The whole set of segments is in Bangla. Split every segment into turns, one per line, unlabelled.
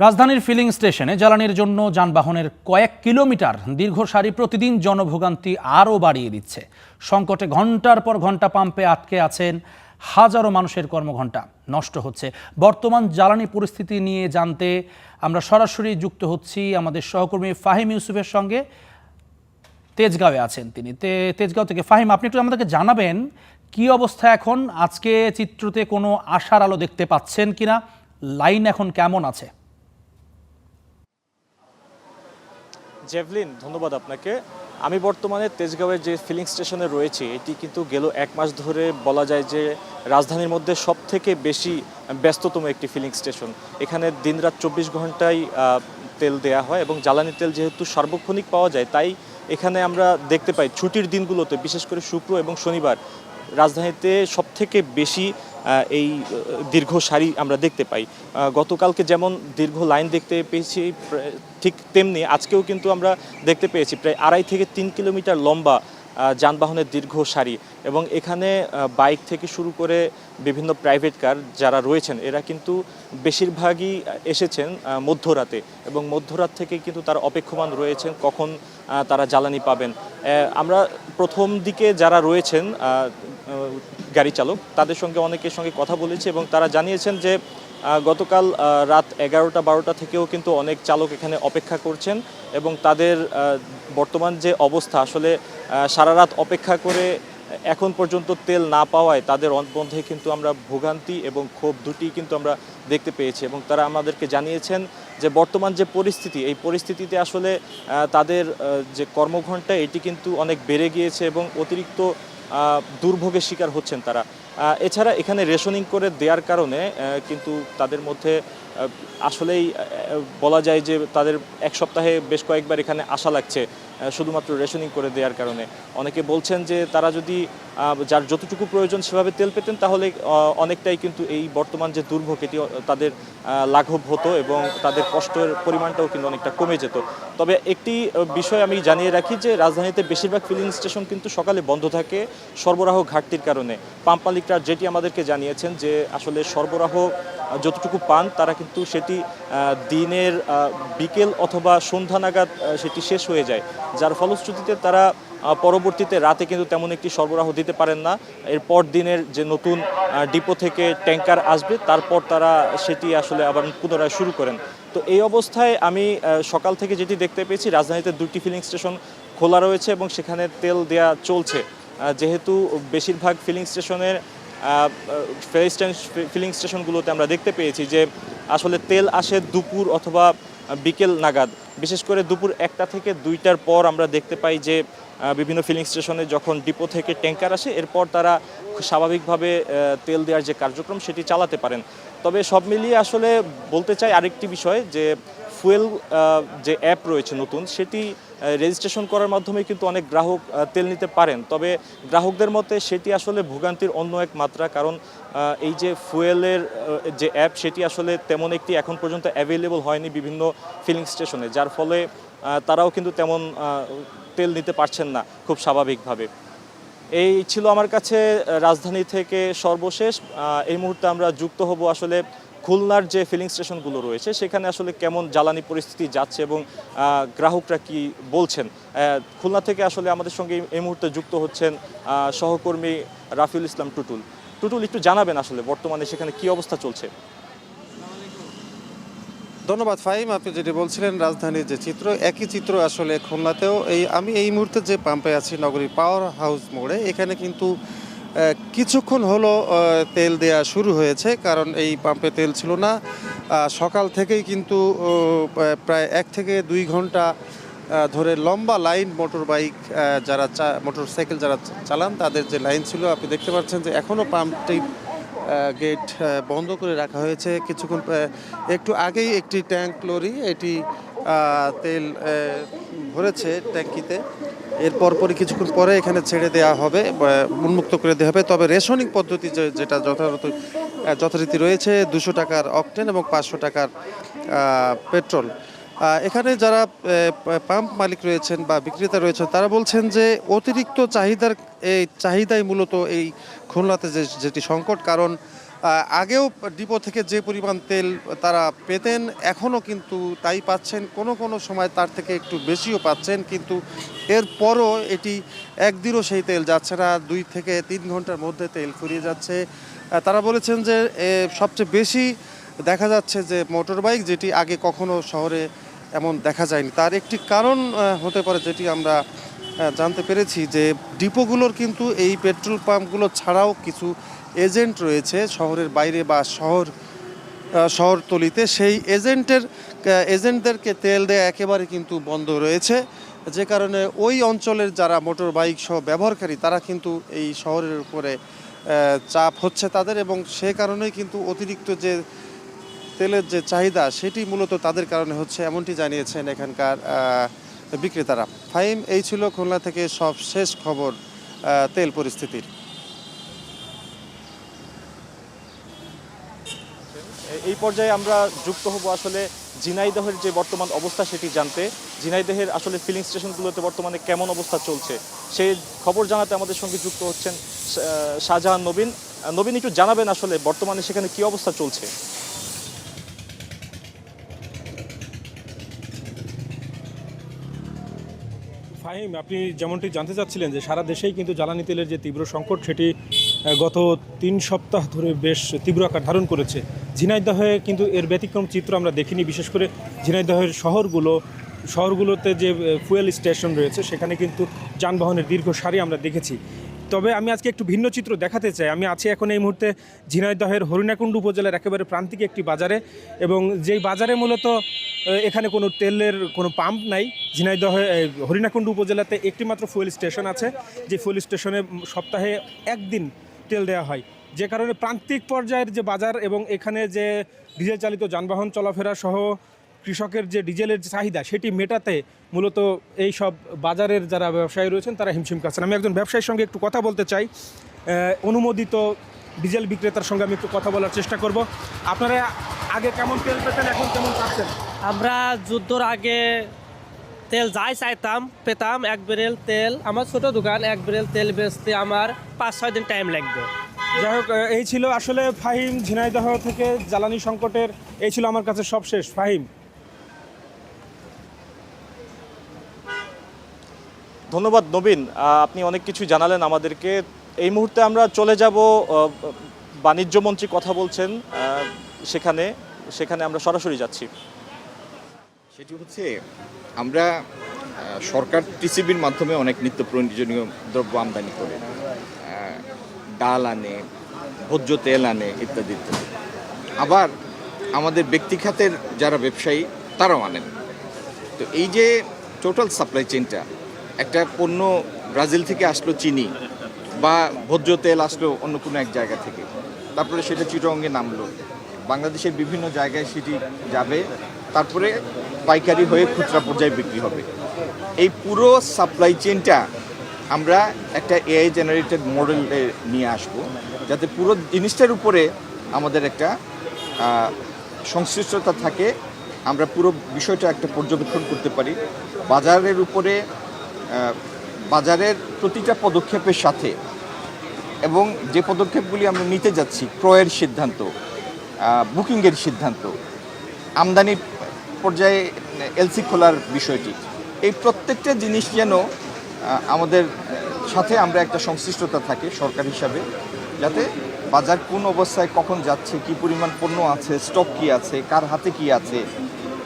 রাজধানীর ফিলিং স্টেশনে জ্বালানির জন্য যানবাহনের কয়েক কিলোমিটার দীর্ঘ সারি প্রতিদিন জনভোগান্তি আরও বাড়িয়ে দিচ্ছে। সংকটে ঘন্টার পর ঘন্টা পাম্পে আটকে আছেন হাজারো মানুষের কর্মঘণ্টা নষ্ট হচ্ছে। বর্তমান জ্বালানি পরিস্থিতি নিয়ে জানতে আমরা সরাসরি যুক্ত হচ্ছি আমাদের সহকর্মী ফাহিম ইউসুফের সঙ্গে। তেজগাঁওয়ে আছেন তিনি। তেজগাঁও থেকে ফাহিম, আপনি একটু আমাদেরকে জানাবেন কি অবস্থা এখন? আজকে চিত্রতে কোনো আশার আলো দেখতে পাচ্ছেন কিনা? লাইন এখন কেমন আছে?
জেভলিন, ধন্যবাদ আপনাকে। আমি বর্তমানে তেজগাঁওয়ের যে ফিলিং স্টেশনে রয়েছি, এটি কিন্তু গেল এক মাস ধরে বলা যায় যে রাজধানীর মধ্যে সবথেকে বেশি ব্যস্ততম একটি ফিলিং স্টেশন। এখানে দিনরাত 24 ঘন্টায় তেল দেয়া হয় এবং জ্বালানি তেল যেহেতু সার্বক্ষণিক পাওয়া যায়, তাই এখানে আমরা দেখতে পাই ছুটির দিনগুলোতে, বিশেষ করে শুক্র এবং শনিবার, রাজধানীতে সবথেকে বেশি এই দীর্ঘ সারি আমরা দেখতে পাই। গতকালকে যেমন দীর্ঘ লাইন দেখতে পেয়েছি, ঠিক তেমনি আজকেও কিন্তু আমরা দেখতে পেয়েছি প্রায় 2.5 থেকে 3 কিলোমিটার লম্বা যানবাহনের দীর্ঘ সারি। এবং এখানে বাইক থেকে শুরু করে বিভিন্ন প্রাইভেট কার যারা রয়েছেন, এরা কিন্তু বেশিরভাগই এসেছেন মধ্যরাতে, এবং মধ্যরাত থেকে কিন্তু তারা অপেক্ষমান রয়েছেন কখন তারা জ্বালানি পাবেন। আমরা প্রথম দিকে যারা রয়েছেন গাড়ি চালক, তাদের সঙ্গে অনেকের সঙ্গে কথা বলেছি এবং তারা জানিয়েছেন যে গতকাল রাত 11টা-12টা থেকেও কিন্তু অনেক চালক এখানে অপেক্ষা করছেন এবং তাদের বর্তমান যে অবস্থা, আসলে সারা রাত অপেক্ষা করে এখন পর্যন্ত তেল না পাওয়ায় তাদের মধ্যে কিন্তু আমরা ভোগান্তি এবং ক্ষোভ দুটি কিন্তু আমরা দেখতে পেয়েছি। এবং তারা আমাদেরকে জানিয়েছেন যে বর্তমান যে পরিস্থিতি, এই পরিস্থিতিতে আসলে তাদের যে কর্মঘণ্টা, এটি কিন্তু অনেক বেড়ে গিয়েছে এবং অতিরিক্ত দুর্ভোগের শিকার হচ্ছেন তারা। এছাড়া এখানে রেশনিং করে দেওয়ার কারণে কিন্তু তাদের মধ্যে আসলেই বলা যায় যে তাদের এক সপ্তাহে বেশ কয়েকবার এখানে আসা লাগছে শুধুমাত্র রেশনিং করে দেওয়ার কারণে। অনেকে বলছেন যে তারা যদি যার যতটুকু প্রয়োজন সেভাবে তেল পেতেন, তাহলে অনেকটাই কিন্তু এই বর্তমান যে দুর্ভোগ, এটি তাদের লাঘব হতো এবং তাদের কষ্টের পরিমাণটাও কিন্তু অনেকটা কমে যেত। তবে একটি বিষয় আমি জানিয়ে রাখি যে রাজধানীতে বেশিরভাগ ফিলিং স্টেশন কিন্তু সকালে বন্ধ থাকে সরবরাহ ঘাটতির কারণে। পাম্প মালিকরা যেটি আমাদেরকে জানিয়েছেন যে আসলে সরবরাহ যতটুকু পান তারা কিন্তু সেটি দিনের বিকেল অথবা সন্ধ্যা নাগাদ সেটি শেষ হয়ে যায়, যার ফলশ্রুতিতে তারা পরবর্তীতে রাতে কিন্তু তেমন একটি সরবরাহ দিতে পারেন না। এরপর দিনের যে নতুন ডিপো থেকে ট্যাঙ্কার আসবে, তারপর তারা সেটি আসলে আবার পুনরায় শুরু করেন। তো এই অবস্থায় আমি সকাল থেকে যেটি দেখতে পেয়েছি, রাজধানীতে 2টি ফিলিং স্টেশন খোলা রয়েছে এবং সেখানে তেল দেয়া চলছে। যেহেতু বেশিরভাগ ফিলিং স্টেশনের ফিলিং স্টেশনগুলোতে আমরা দেখতে পেয়েছি যে আসলে তেল আসে দুপুর অথবা বিকেল নাগাদ। বিশেষ করে দুপুর 1টা থেকে 2টার পর আমরা দেখতে পাই যে বিভিন্ন ফিলিং স্টেশনে যখন ডিপো থেকে ট্যাঙ্কার আসে, এরপর তারা স্বাভাবিকভাবে তেল দেওয়ার যে কার্যক্রম সেটি চালাতে পারেন। তবে সব মিলিয়ে আসলে বলতে চাই আরেকটি বিষয়, যে ফুয়েল যে অ্যাপ রয়েছে নতুন, সেটি রেজিস্ট্রেশন করার মাধ্যমে কিন্তু অনেক গ্রাহক তেল নিতে পারেন। তবে গ্রাহকদের মতে সেটি আসলে ভোগান্তির অন্য এক মাত্রা, কারণ এই যে ফুয়েলের যে অ্যাপ, সেটি আসলে তেমন একটি এখন পর্যন্ত অ্যাভেলেবল হয়নি বিভিন্ন ফিলিং স্টেশনে, যার ফলে তারাও কিন্তু তেমন তেল নিতে পারছেন না খুব স্বাভাবিকভাবে। এই ছিল আমার কাছে রাজধানী থেকে সর্বশেষ। এই মুহূর্তে আমরা যুক্ত হব আসলে খুলনার যে ফিলিং স্টেশনগুলো রয়েছে, সেখানে আসলে কেমন জ্বালানি পরিস্থিতি যাচ্ছে এবং গ্রাহকরা কি বলছেন। খুলনা থেকে আসলে আমাদের সঙ্গে এই মুহূর্তে যুক্ত হচ্ছেন সহকর্মী রাফিউল ইসলাম টুটুল। টুটুল, একটু জানাবেন আসলে বর্তমানে সেখানে কি অবস্থা চলছে?
ধন্যবাদ ফাহিম, আপনি যেটি বলছিলেন রাজধানীর যে চিত্র, একই চিত্র আসলে খুলনাতেও। আমি এই মুহূর্তে যে পাম্পে আছি নগরীর পাওয়ার হাউস মোড়ে, এখানে কিন্তু কিছুক্ষণ হলো তেল দেয়া শুরু হয়েছে, কারণ এই পাম্পে তেল ছিল না। সকাল থেকেই কিন্তু প্রায় 1 থেকে 2 ঘন্টা ধরে লম্বা লাইন মোটর বাইক যারা মোটরসাইকেল যারা চালান, তাদের যে লাইন ছিল। আপনি দেখতে পাচ্ছেন যে এখনও পাম্পটি গেট বন্ধ করে রাখা হয়েছে। কিছুক্ষণ একটু আগেই একটি ট্যাঙ্ক লরি এটি তেল ভরেছে ট্যাঙ্কিতে। এর পরপরই কিছুক্ষণ পরে এখানে ছেড়ে দেওয়া হবে, উন্মুক্ত করে দেওয়া হবে। তবে রেশনিং পদ্ধতি যেটা যথারীতি রয়েছে, 200 টাকার অকটেন এবং 500 টাকার পেট্রোল। এখানে যারা পাম্প মালিক রয়েছেন বা বিক্রেতা রয়েছেন, তারা বলছেন যে অতিরিক্ত চাহিদাই মূলত এই খুলনাতে যেটি সংকট। কারণ আগেও ডিপো থেকে যে পরিমাণ তেল তারা পেতেন এখনও কিন্তু তাই পাচ্ছেন, কোনো কোনো সময় তার থেকে একটু বেশিও পাচ্ছেন, কিন্তু এরপরও এটি একদিনও সেই তেল যাচ্ছে না, 2 থেকে 3 ঘন্টার মধ্যে তেল ফুরিয়ে যাচ্ছে। তারা বলেছেন যে সবচেয়ে বেশি দেখা যাচ্ছে যে মোটর বাইক, যেটি আগে কখনো শহরে এমন দেখা যায়নি। তার একটি কারণ হতে পারে, যেটি আমরা জানতে পেরেছি, যে ডিপোগুলোর কিন্তু এই পেট্রোল পাম্পগুলো ছাড়াও কিছু এজেন্ট রয়েছে শহরের বাইরে বা শহরতলিতে। সেই এজেন্টদেরকে তেল দেয়া একেবারে কিন্তু বন্ধ রয়েছে, যে কারণে ওই অঞ্চলের যারা মোটর বাইক সহ ব্যবহারকারী তারা কিন্তু এই শহরের উপরে চাপ হচ্ছে তাদের, এবং সে কারণেই কিন্তু অতিরিক্ত যে তেলের যে চাহিদা সেটি মূলত তাদের কারণে হচ্ছে, এমনটি জানিয়েছেন এখানকার বিক্রেতারা। ফাহিম, এই ছিল খুলনা থেকে সব শেষ খবর তেল পরিস্থিতির।
এই পর্যায়ে আমরা যুক্ত হব আসলে ঝিনাইদহের যে বর্তমান অবস্থা সেটি জানতে। ঝিনাইদহের আসলে ফিলিং স্টেশনগুলোতে বর্তমানে কেমন অবস্থা চলছে সেই খবর জানাতে আমাদের সঙ্গে যুক্ত হচ্ছেন শাহজাহান নবীন। নবীন, একটু জানাবেন আসলে বর্তমানে সেখানে কি অবস্থা চলছে?
ফাহিম, আপনি যেমনটি জানতে চাচ্ছিলেন যে সারা দেশেই কিন্তু জ্বালানি তেলের যে তীব্র সংকট সেটি গত 3 সপ্তাহ ধরে বেশ তীব্র আকার ধারণ করেছে। ঝিনাইদহে কিন্তু এর ব্যতিক্রম চিত্র আমরা দেখিনি। বিশেষ করে ঝিনাইদহের শহরগুলোতে যে ফুয়েল স্টেশন রয়েছে সেখানে কিন্তু যানবাহনের দীর্ঘ সারি আমরা দেখেছি। তবে আমি আজকে একটু ভিন্ন চিত্র দেখাতে চাই। আমি আছি এখন এই মুহূর্তে ঝিনাইদহের হরিণাকুণ্ডু উপজেলার একেবারে প্রান্তিক একটি বাজারে, এবং যেই বাজারে মূলত এখানে কোনো তেলের কোনো পাম্প নাই। ঝিনাইদহে হরিণাকুণ্ডু উপজেলাতে একটি মাত্র ফুয়েল স্টেশন আছে, যে ফুয়েল স্টেশনে সপ্তাহে একদিন তেল দেওয়া হয়, যে কারণে প্রান্তিক পর্যায়ের যে বাজার এবং এখানে যে ডিজেল চালিত যানবাহন চলাফেরা সহ কৃষকের যে ডিজেলের চাহিদা সেটি মেটাতে মূলত এই সব বাজারের যারা ব্যবসায়ী রয়েছেন তারা হিমশিম খাচ্ছেন। আমি একজন ব্যবসায়ীর সঙ্গে একটু কথা বলতে চাই। অনুমোদিত ডিজেল বিক্রেতার সঙ্গে আমি একটু কথা বলার চেষ্টা করব। আপনারা আগে কেমন তেল পেতেন, এখন কেমন পাচ্ছেন?
আমরা যুদ্ধর আগে তেল যাই চাইতাম পেতাম 1 ব্যারেল তেল। আমার ছোট দোকান, 1 ব্যারেল তেল বেচতে আমার 5-6 দিন টাইম লাগবে।
যাই হোক, এই ছিল আসলে ফাহিম ঝিনাইদহ থেকে জ্বালানি সংকটের, এই ছিল আমার কাছে সবশেষ। ফাহিম,
ধন্যবাদ নবীন, আপনি অনেক কিছু জানালেন আমাদেরকে। এই মুহূর্তে আমরা চলে যাব বাণিজ্য মন্ত্রী কথা বলছেন সেখানে আমরা সরাসরি যাচ্ছি।
সেটি হচ্ছে আমরা সরকার টিসিবির মাধ্যমে অনেক নিত্য প্রয়োজনীয় দ্রব্য আমদানি করে, ডাল আনে, ভোজ্য তেল আনে, ইত্যাদি ইত্যাদি। আবার আমাদের ব্যক্তি খাতের যারা ব্যবসায়ী তারাও আনেন। তো এই যে টোটাল সাপ্লাই চেইনটা, একটা পণ্য ব্রাজিল থেকে আসলো চিনি, বা ভোজ্য তেল আসলো অন্য কোনো এক জায়গা থেকে, তারপরে সেটা চিটাগংয়ে নামলো, বাংলাদেশের বিভিন্ন জায়গায় সেটি যাবে, তারপরে পাইকারি হয়ে খুচরা পর্যায়ে বিক্রি হবে। এই পুরো সাপ্লাই চেইনটা আমরা একটা এআই জেনারেটেড মডেলে নিয়ে আসব, যাতে পুরো জিনিসটার উপরে আমাদের একটা সংশ্লিষ্টতা থাকে, আমরা পুরো বিষয়টা একটা পর্যবেক্ষণ করতে পারি। বাজারের উপরে, বাজারের প্রতিটা পদক্ষেপের সাথে, এবং যে পদক্ষেপগুলি আমরা নিতে যাচ্ছি, ক্রয়ের সিদ্ধান্ত, বুকিংয়ের সিদ্ধান্ত, আমদানি পর্যায়ে এলসি খোলার বিষয়টি, এই প্রত্যেকটা জিনিস যেন আমাদের সাথে আমরা একটা সংশ্লিষ্টতা থাকে সরকার হিসাবে, যাতে বাজার কোন অবস্থায় কখন যাচ্ছে, কি পরিমাণ পণ্য আছে, স্টক কি আছে, কার হাতে কি আছে,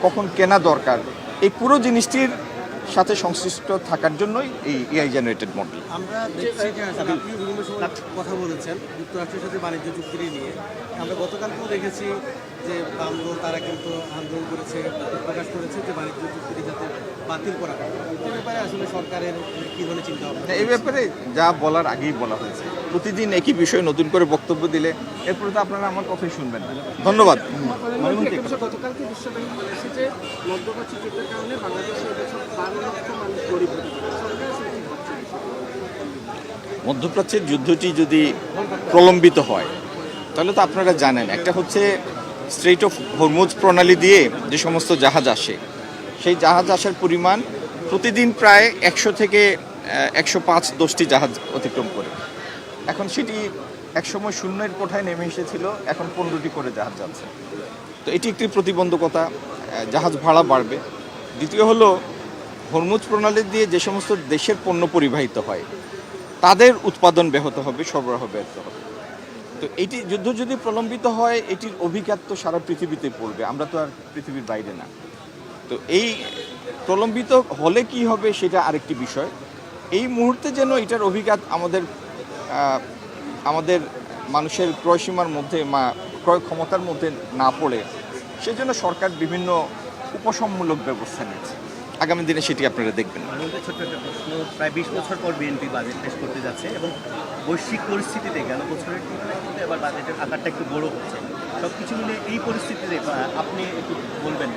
কখন কেনা দরকার, এই পুরো জিনিসটির সাথে সংশ্লিষ্ট থাকার জন্যই এই এআই জেনারেটেড মডেল।
আমরা দেখছি যে আপনি বিভিন্ন সময় কথা বলেছেন যুক্তরাষ্ট্রের সাথে বাণিজ্য চুক্তি নিয়ে। আমরা গতকালকেও দেখেছি যে বামদল তারা কিন্তু আন্দোলন করেছে, প্রকাশ করেছে যে বাণিজ্য চুক্তি যাতে বাতিল করা হয়। এই ব্যাপারে আসলে সরকারের কী ধরনের চিন্তা ভাবনা?
এই ব্যাপারে যা বলার আগেই বলা হয়েছে। প্রতিদিন একই বিষয়ে নতুন করে বক্তব্য দিলে এরপরে তো আপনারা আমার কথাই শুনবেন না। ধন্যবাদ।
গতকালকে বিশ্বব্যাংক বলেছে যে মধ্যপ্রাচ্য যুদ্ধের কারণে বাংলাদেশে 12 লক্ষ মানুষ গরিব হতে পারে।
মধ্যপ্রাচ্যের যুদ্ধটি যদি প্রলম্বিত হয় তাহলে তো আপনারা জানেন, একটা হচ্ছে স্ট্রেইট অফ হরমুজ প্রণালী দিয়ে যে সমস্ত জাহাজ আসে, সেই জাহাজ আসার পরিমাণ প্রতিদিন প্রায় 100 থেকে 105-10টি জাহাজ অতিক্রম করে। এখন সেটি একসময় শূন্যের কোঠায় নেমে এসেছিল, এখন 15টি করে জাহাজ যাচ্ছে। তো এটি একটি প্রতিবন্ধকতা, জাহাজ ভাড়া বাড়বে। দ্বিতীয় হলো হরমুজ প্রণালী দিয়ে যে সমস্ত দেশের পণ্য পরিবাহিত হয় তাদের উৎপাদন ব্যাহত হবে, সরবরাহ ব্যাহত হবে। তো এটি যুদ্ধ যদি প্রলম্বিত হয়, এটির অভিঘাত তো সারা পৃথিবীতে পড়বে, আমরা তো আর পৃথিবীর বাইরে না। তো এই প্রলম্বিত হলে কি হবে সেটা আরেকটি বিষয়। এই মুহূর্তে যেন এটার অভিঘাত আমাদের মানুষের ক্রয়সীমার মধ্যে ক্রয় ক্ষমতার মধ্যে না পড়ে, সেজন্য সরকার বিভিন্ন উপশমমূলক ব্যবস্থা নিচ্ছে। আগামী দিনে সেটি আপনারা দেখবেন।
ছোট্ট একটা প্রশ্ন, প্রায় 20 বছর পর বিএনপি বাজেট পেশ করতে যাচ্ছে এবং বৈশ্বিক পরিস্থিতিতে গেল বছরের তুলনায় কিন্তু এবার বাজেটের আকারটা একটু বড় হচ্ছে। সব কিছু মিলে এই পরিস্থিতিতে আপনি একটু বলবেন